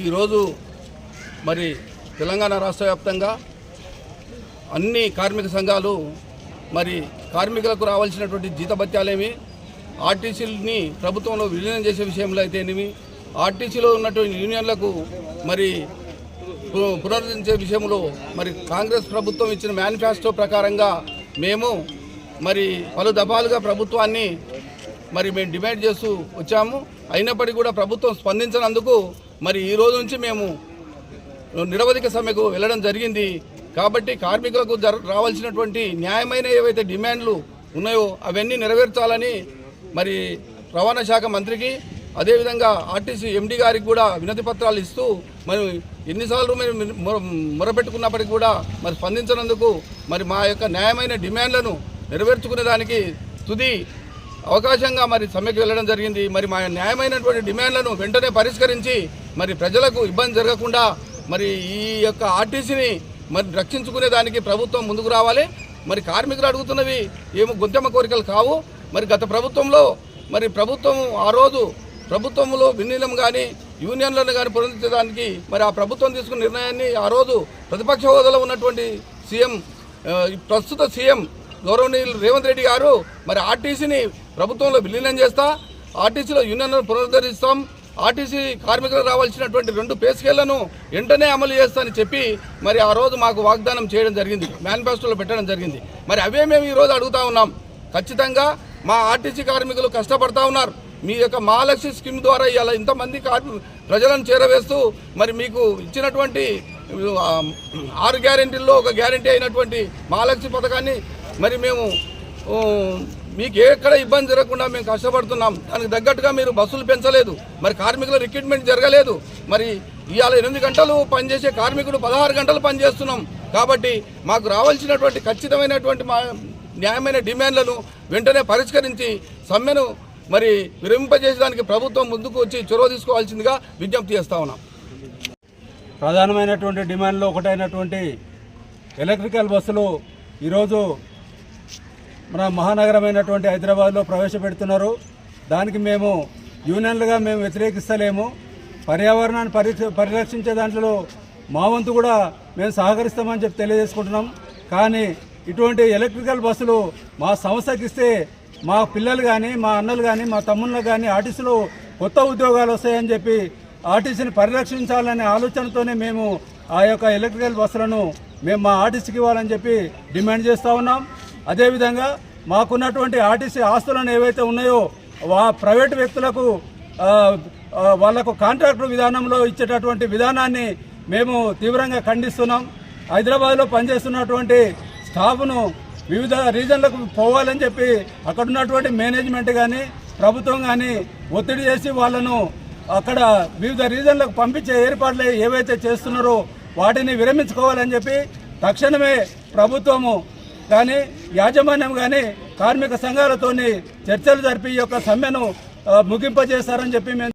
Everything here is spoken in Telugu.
ఈరోజు మరి తెలంగాణ రాష్ట్ర వ్యాప్తంగా అన్ని కార్మిక సంఘాలు మరి కార్మికులకు రావాల్సినటువంటి జీతభత్యాలేమి, ఆర్టీసీని ప్రభుత్వంలో విలీనం చేసే విషయంలో అయితేనేమి, ఆర్టీసీలో ఉన్నటువంటి యూనియన్లకు మరి పునరుద్ధరించే విషయంలో మరి కాంగ్రెస్ ప్రభుత్వం ఇచ్చిన మేనిఫెస్టో ప్రకారంగా మేము మరి పలు దఫాలుగా ప్రభుత్వాన్ని మరి మేము డిమాండ్ చేస్తూ వచ్చాము. అయినప్పటికీ కూడా ప్రభుత్వం స్పందించినందుకు మరి ఈ రోజు నుంచి మేము నిరవధిక సమ్మెకు వెళ్ళడం జరిగింది. కాబట్టి కార్మికులకు రావాల్సినటువంటి న్యాయమైన ఏవైతే డిమాండ్లు ఉన్నాయో అవన్నీ నెరవేర్చాలని మరి రవాణా శాఖ మంత్రికి, అదేవిధంగా ఆర్టీసీ ఎండీ గారికి కూడా వినతి పత్రాలు ఇస్తూ మరి ఎన్నిసార్లు మేము మొరపెట్టుకున్నప్పటికీ కూడా మరి స్పందించినందుకు మరి మా యొక్క న్యాయమైన డిమాండ్లను నెరవేర్చుకునేదానికి తుది అవకాశంగా మరి సమ్మెకు వెళ్ళడం జరిగింది. మరి మా న్యాయమైనటువంటి డిమాండ్లను వెంటనే పరిష్కరించి మరి ప్రజలకు ఇబ్బంది జరగకుండా మరి ఈ యొక్క ఆర్టీసీని మరి రక్షించుకునే దానికి ప్రభుత్వం ముందుకు రావాలి. మరి కార్మికులు అడుగుతున్నవి ఏమో గొంతెమ్మ కోరికలు కావు. మరి గత ప్రభుత్వంలో మరి ప్రభుత్వం ఆ రోజు ప్రభుత్వంలో విలీనం కానీ యూనియన్లను కానీ పునరుద్ధరించడానికి మరి ఆ ప్రభుత్వం తీసుకున్న నిర్ణయాన్ని ఆ రోజు ప్రతిపక్ష హోదాలో ఉన్నటువంటి ప్రస్తుత సీఎం గౌరవనీయులు రేవంత్ రెడ్డి గారు మరి ఆర్టీసీని ప్రభుత్వంలో విలీనం చేస్తా, ఆర్టీసీలో యూనియన్లను పునరుద్ధరిస్తాం, ఆర్టీసీ కార్మికులకు రావాల్సినటువంటి 2 పే స్కేళ్లను వెంటనే అమలు చేస్తామని చెప్పి మరి ఆ రోజు మాకు వాగ్దానం చేయడం జరిగింది, మేనిఫెస్టోలో పెట్టడం జరిగింది. మరి అవే మేము ఈరోజు అడుగుతా ఉన్నాం. ఖచ్చితంగా మా ఆర్టీసీ కార్మికులు కష్టపడతా ఉన్నారు. మీ యొక్క మహాలక్ష్మి స్కీమ్ ద్వారా ఇలా ఇంతమంది ప్రజలను చేరవేస్తూ మరి మీకు ఇచ్చినటువంటి 6 గ్యారెంటీల్లో ఒక గ్యారెంటీ అయినటువంటి మహాలక్ష్మి పథకాన్ని మరి మేము మీకు ఎక్కడ ఇబ్బంది జరగకుండా మేము కష్టపడుతున్నాం. దానికి తగ్గట్టుగా మీరు బస్సులు పెంచలేదు, మరి కార్మికుల రిక్రూట్మెంట్ జరగలేదు. మరి ఇవాళ 8 గంటలు పనిచేసే కార్మికుడు 16 గంటలు పనిచేస్తున్నాం. కాబట్టి మాకు రావాల్సినటువంటి ఖచ్చితమైనటువంటి న్యాయమైన డిమాండ్లను వెంటనే పరిష్కరించి సమ్మెను మరి విరమింపజేసేదానికి ప్రభుత్వం ముందుకు వచ్చి చొరవ తీసుకోవాల్సిందిగా విజ్ఞప్తి చేస్తా ఉన్నాం. ప్రధానమైనటువంటి డిమాండ్లో ఒకటైనటువంటి ఎలక్ట్రికల్ బస్సులు ఈరోజు మన మహానగరమైనటువంటి హైదరాబాద్లో ప్రవేశపెడుతున్నారు. దానికి మేము యూనియన్లుగా మేము వ్యతిరేకిస్తలేము. పర్యావరణాన్ని పరిరక్షించే దాంట్లో మా వంతు కూడా మేము సహకరిస్తామని చెప్పి తెలియజేసుకుంటున్నాం. కానీ ఇటువంటి ఎలక్ట్రికల్ బస్సులు మా సంస్థకి ఇస్తే మా పిల్లలు కానీ, మా అన్నలు కానీ, మా తమ్ముళ్ళకు కానీ ఆర్టీసీలో కొత్త ఉద్యోగాలు వస్తాయని చెప్పి ఆర్టీసీని పరిరక్షించాలనే ఆలోచనతోనే మేము ఆ యొక్క ఎలక్ట్రికల్ బస్సులను మేము మా ఆర్టీసీకి ఇవ్వాలని చెప్పి డిమాండ్ చేస్తూ ఉన్నాం. అదేవిధంగా మాకున్నటువంటి ఆర్టీసీ ఆస్తులను ఏవైతే ఉన్నాయో ప్రైవేటు వ్యక్తులకు వాళ్లకు కాంట్రాక్టు విధానంలో ఇచ్చేటటువంటి విధానాన్ని మేము తీవ్రంగా ఖండిస్తున్నాం. హైదరాబాద్లో పనిచేస్తున్నటువంటి స్టాఫ్ను వివిధ రీజన్లకు పోవాలని చెప్పి అక్కడ ఉన్నటువంటి మేనేజ్మెంట్ కానీ ప్రభుత్వం కానీ ఒత్తిడి చేసి వాళ్ళను అక్కడ వివిధ రీజన్లకు పంపించే ఏర్పాట్లు ఏవైతే చేస్తున్నారో వాటిని విరమించుకోవాలని చెప్పి తక్షణమే ప్రభుత్వము కానీ యాజమాన్యం కానీ కార్మిక సంఘాలతోని చర్చలు జరిపి ఈ యొక్క సమ్మెను ముగింపజేస్తారని చెప్పి మేము